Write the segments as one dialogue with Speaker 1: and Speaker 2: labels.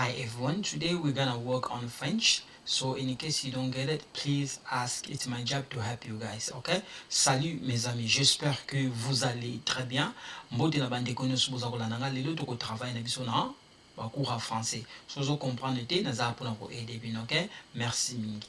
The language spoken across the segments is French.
Speaker 1: Hi everyone, today we're gonna work on French. So in case you don't get it, please ask. It's my job to help you guys, okay? Salut mes amis, j'espère que vous allez très bien. Mbote na bande konyo suboza kolananga lelo to ko travail na biso na ba cours à français. Sozo comprendre te na za pona ko aider bien, okay? Merci mingi.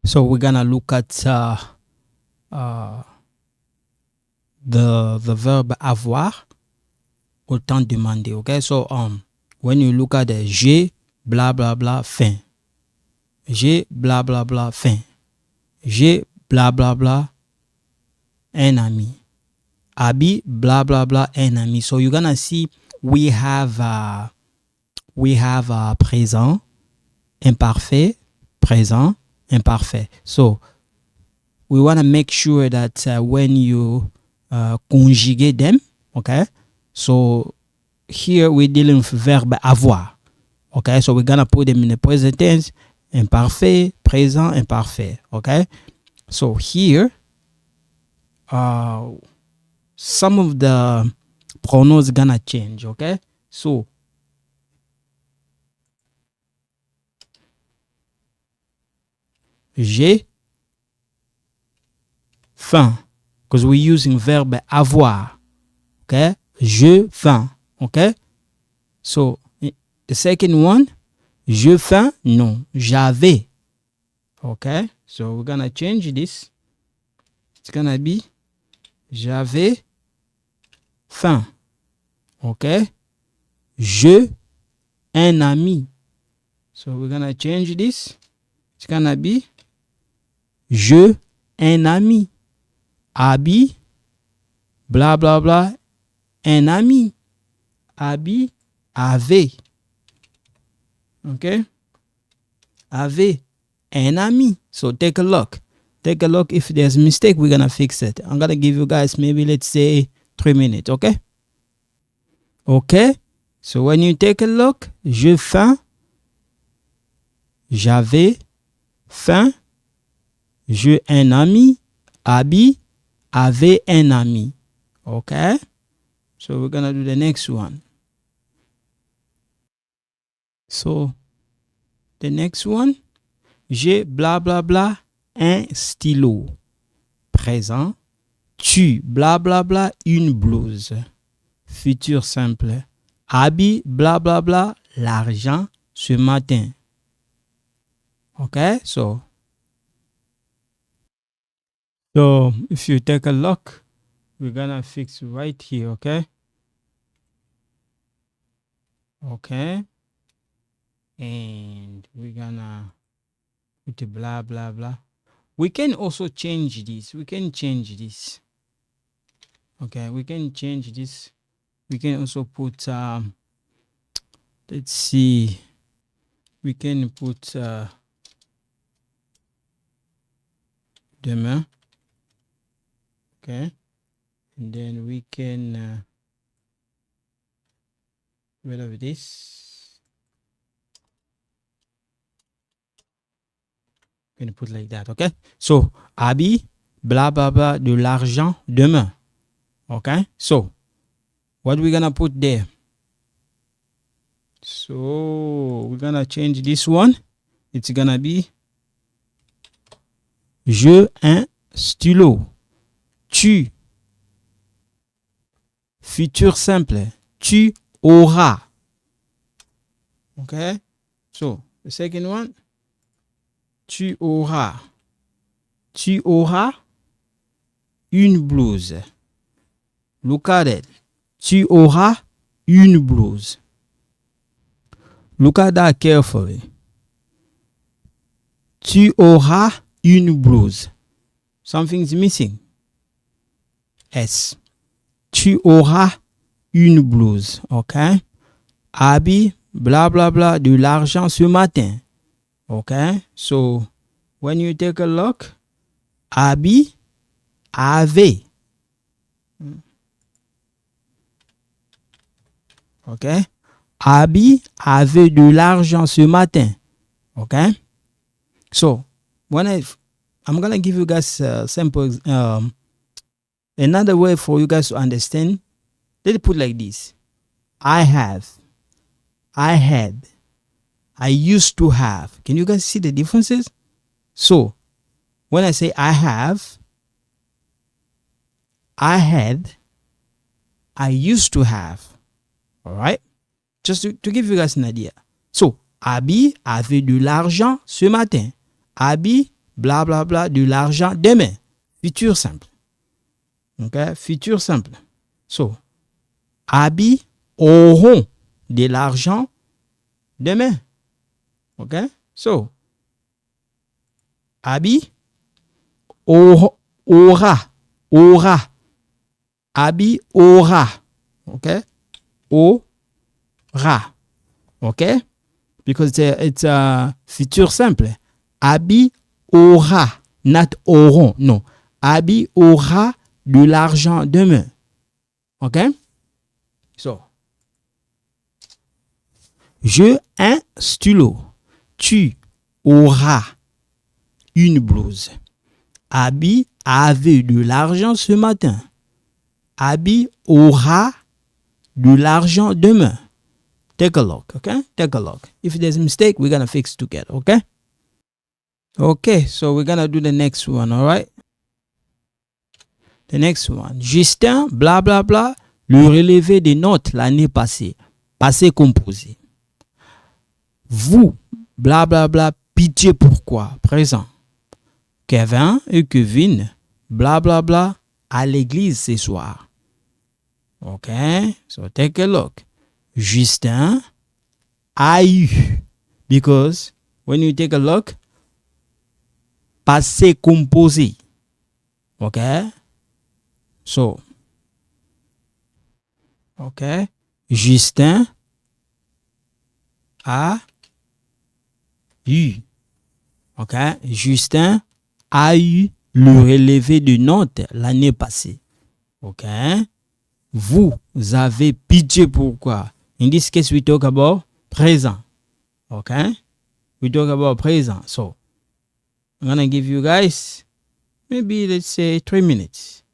Speaker 1: So we're gonna look at the verb avoir au temps demandé. Okay, so when you look at the j'ai bla bla bla faim, j'ai bla bla bla faim, j'ai bla bla bla un ami, Abi bla bla bla un ami. So you're gonna see we have présent imparfait, présent imparfait. So we want to make sure that when you conjugate them, okay, so here we're dealing with verb avoir, okay, so we're gonna put them in the present tense, imparfait, présent, imparfait, okay. So here some of the pronouns gonna change, okay. So j'ai faim, because we're using verb avoir, okay. Je faim, okay. So the second one, je faim, non, j'avais, okay. So we're gonna change this. It's gonna be j'avais faim, okay. Je un ami. So we're gonna change this. It's gonna be je un ami. Abi bla bla bla un ami. Abi avait, okay, avait un ami. So take a look if there's a mistake, we're gonna fix it. I'm gonna give you guys maybe, let's say, 3 minutes, okay. So when you take a look, je faim, j'avais faim, je un ami, Abi avait un ami, okay. So we're gonna do the next one. So the next one, j'ai bla bla bla un stylo, présent, tu bla bla bla une blouse, futur simple, Abi bla bla bla l'argent ce matin, okay. So if you take a look, we're gonna fix right here, okay. And we're gonna put the blah blah blah. We can also change this. Okay, we can change this. We can also put let's see, we can put demain, okay, and then we can rid of this. We can put like that, okay. So Abi blah blah blah de l'argent demain, okay. So what we're gonna put there? So we're gonna change this one. It's gonna be je un stylo, tu futur simple, tu auras, okay. So the second one, tu auras une blouse. Look at it. Tu auras une blouse. Look at that carefully. Tu auras une blouse. Something's missing. S. Tu auras une blouse. OK? Habit, bla bla bla, de l'argent ce matin. OK? So, when you take a look, habit, avait. OK? Habit avait de l'argent ce matin. OK? So, I'm going to give you guys simple, another way for you guys to understand. Let's put it like this. I have. I had. I used to have. Can you guys see the differences? So, when I say I have, I had, I used to have. All right? Just to give you guys an idea. So, Abby avait de l'argent ce matin. Abby, bla bla bla, de l'argent demain. Futur simple. OK? Futur simple. So, Abby auront de l'argent demain. OK? So, Abby aura. Abby aura. OK? Aura. OK? Because it's a futur simple. Abby aura. Not auront. Non. Abby aura de l'argent demain. OK? So. Je un stylo. Tu auras une blouse. Abby avait de l'argent ce matin. Abby aura de l'argent demain. Take a look, okay? Take a look. If there's a mistake, we're going to fix together, okay? Okay, so we're going to do the next one, all right? The next one. Justin, bla bla bla, le relevé des notes l'année passée. Passé composé. Vous, bla bla bla, pitié pourquoi? Présent. Kevin et Kevin, bla bla bla, à l'église ce soir. Okay, so take a look. Justin a eu. Because when you take a look, passé composé. Okay? So, okay. Justin a eu. Okay? Justin a eu le relevé de notes l'année passée. Okay? Vous avez pitié pourquoi? In this case, we talk about présent. Okay? We talk about présent. So, I'm going to give you guys maybe, let's say, 3 minutes.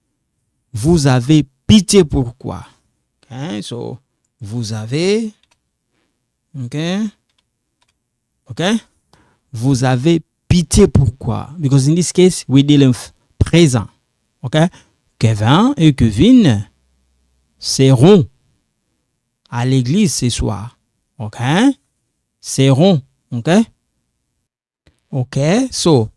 Speaker 1: Vous avez pitié pourquoi? Okay? So, vous avez. Okay? Okay? Vous avez pitié pourquoi? Because in this case, we deal with présent. Okay? Kevin et Kevin seront à l'église ce soir. OK? Seront. OK? OK? So,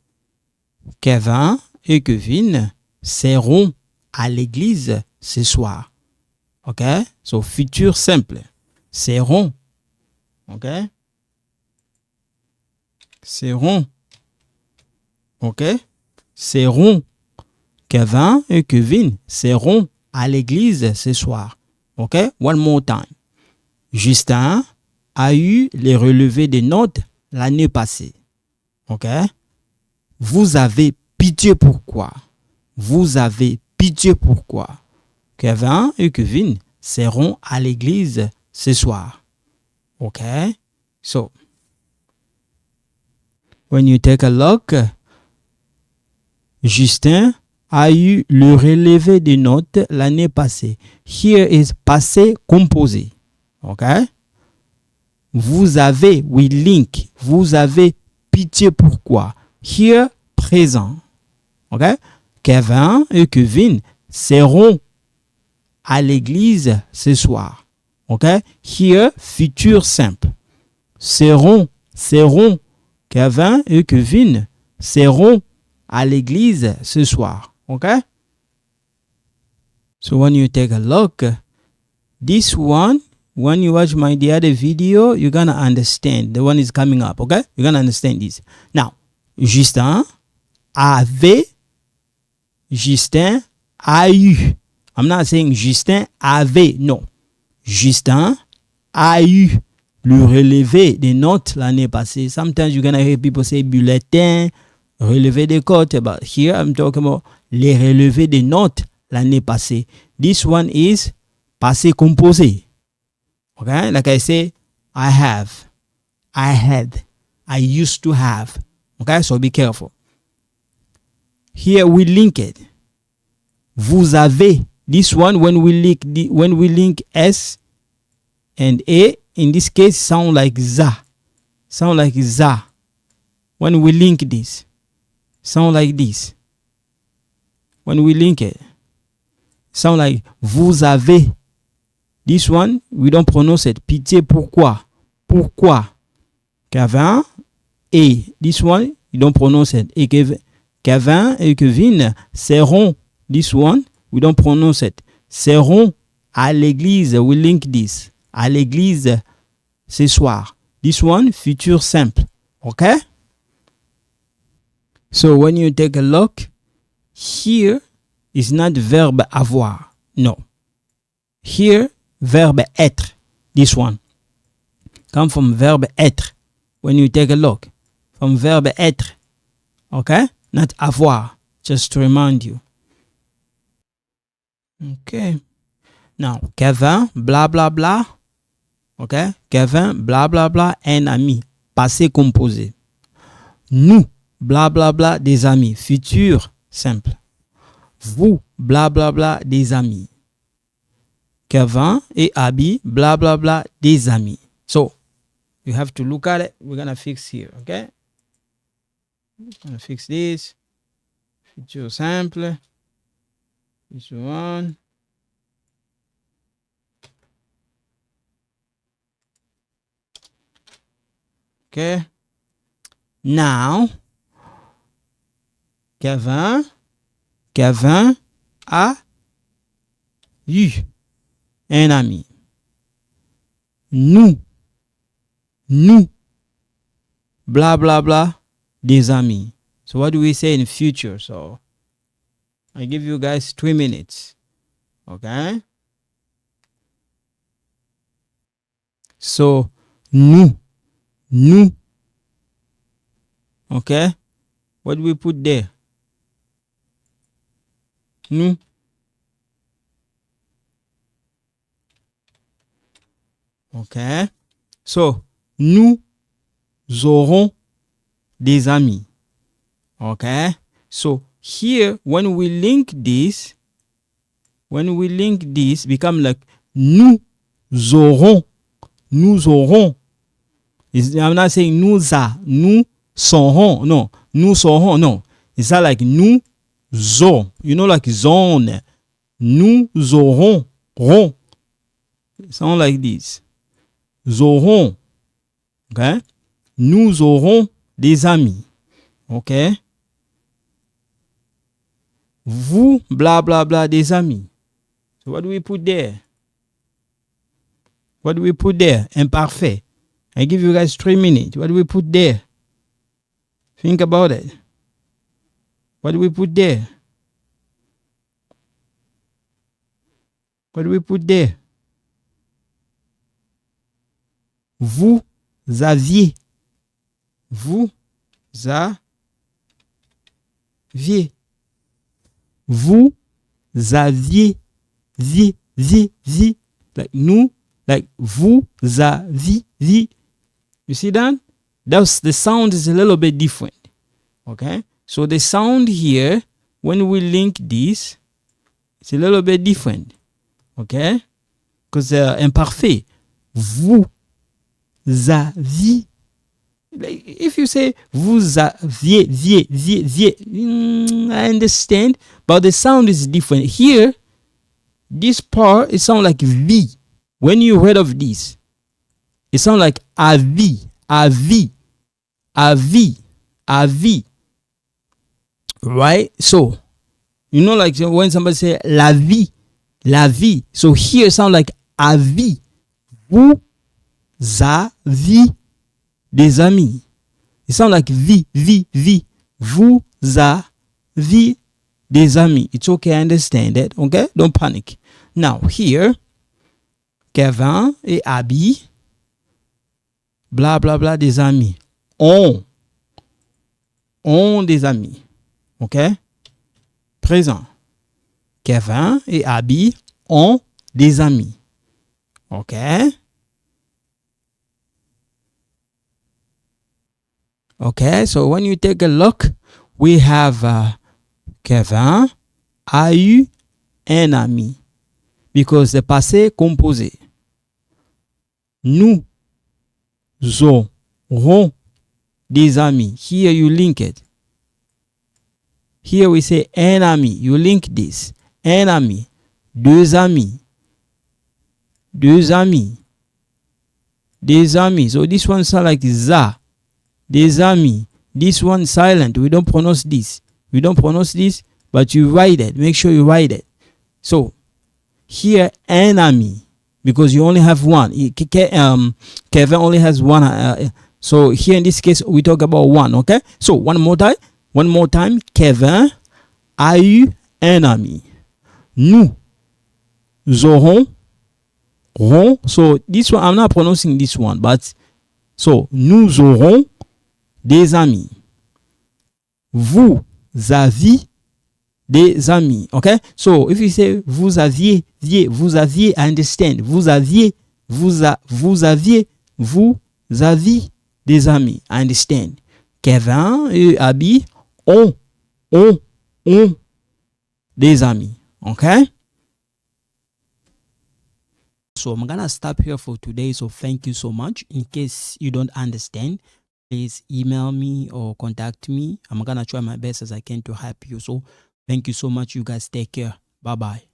Speaker 1: Kevin et Kevin seront à l'église ce soir. OK? So, futur simple. Seront. OK? Seront. OK? Seront. Kevin et Kevin seront à l'église ce soir. OK? One more time. Justin a eu les relevés des notes l'année passée. OK? Vous avez pitié pourquoi? Vous avez pitié pourquoi? Kevin et Kevin seront à l'église ce soir. OK? So, when you take a look, Justin a eu le relevé des notes l'année passée. Here is passé composé. OK? Vous avez, we link. Vous avez pitié pourquoi? Here, présent. OK? Kevin et Kevin seront à l'église ce soir. OK? Here, futur simple. Seront. Kevin et Kevin seront à l'église ce soir. Okay? So when you take a look, this one when you watch the other video, you're gonna understand. The one is coming up, okay? You're gonna understand this. Now, Justin avait, Justin a eu. I'm not saying Justin avait, no. Justin a eu le relevé des notes l'année passée. Sometimes you're gonna hear people say bulletin, relevé des cotes, but here I'm talking about les relevés des notes l'année passée. This one is passé composé. Okay, like I say, I have, I had, I used to have. Okay, so be careful. Here we link it. Vous avez. This one, when we link S and A, in this case, sound like za. Sound like za. When we link this, sound like this. When we link it, sound like vous avez. This one, we don't pronounce it. Pitié, pourquoi? Pourquoi? Kevin et. This one, you don't pronounce it. Et Kevin et Kevin seront. This one, we don't pronounce it. Seront à l'église. We link this. À l'église ce soir. This one, futur simple. Okay? So when you take a look, here is not verbe avoir. No. Here, verbe être. This one. Come from verbe être. When you take a look. From verbe être. Okay? Not avoir. Just to remind you. Okay. Now, Kevin, blah, blah, blah. Okay? Kevin, blah, blah, blah, un ami. Passé composé. Nous, blah, blah, blah, des amis. Futur simple. Vous, blah, blah, blah, des amis. Kevin et Abby, blah, blah, blah, des amis. So, you have to look at it. We're going to fix here, okay? I'm going to fix this. Futur simple. This one. Okay. Now, Kevin a eu un ami. Nous, blah, blah, blah, des amis. So what do we say in the future? So I give you guys 3 minutes. Okay? So, nous. Okay? What do we put there? Nous. Okay? So, nous aurons des amis. Okay? So, here, when we link this, become like nous aurons. I'm not saying nous serons. No. Nous serons. No. It's not like nous aurons. You know, like zone. Nous aurons. Ron. It sound like this. Aurons. Okay? Nous aurons des amis. Okay? Vous, blah, blah, blah, des amis. So what do we put there? Imparfait. I give you guys 3 minutes. What do we put there? Think about it. What do we put there? Vous aviez. Vous aviez. Like nous, like vous aviez. You see that? The sound is a little bit different. Okay? So the sound here, when we link this, it's a little bit different. Okay? Because imparfait. Vous aviez. Like if you say vous aviez, I understand, but the sound is different. Here, this part, it sounds like V. When you heard of this, it sounds like avis. Right? So, you know, like when somebody say la vie. So here it sounds like avis. Vous avez des amis. It sounds like vi. Vous avez des amis. It's okay, I understand it. Okay? Don't panic. Now, here, Kevin et Abby, bla bla bla, des amis. Ont des amis. Okay? Présent. Kevin et Abby ont des amis. Okay? Okay, so when you take a look, we have Kevin a eu un ami. Because the passé composé. Nous aurons des amis. Here you link it. Here we say un ami. You link this. Un ami. Deux amis. Deux amis. Des amis. So this one sounds like za. Des amis. This one silent. We don't pronounce this. We don't pronounce this, but you write it. Make sure you write it. So here, un ami, because you only have one. Kevin only has one. So here in this case, we talk about one. Okay. So one more time. Kevin a eu un ami. Nous aurons. So this one, I'm not pronouncing this one, but so nous aurons des amis. Vous avez des amis. Okay? So if you say vous aviez, I understand. Vous aviez des amis. I understand. Kevin et Abby ont des amis. Okay? So I'm gonna stop here for today. So thank you so much. In case you don't understand, please email me or contact me. I'm gonna try my best as I can to help you. So thank you so much. You guys take care. Bye bye.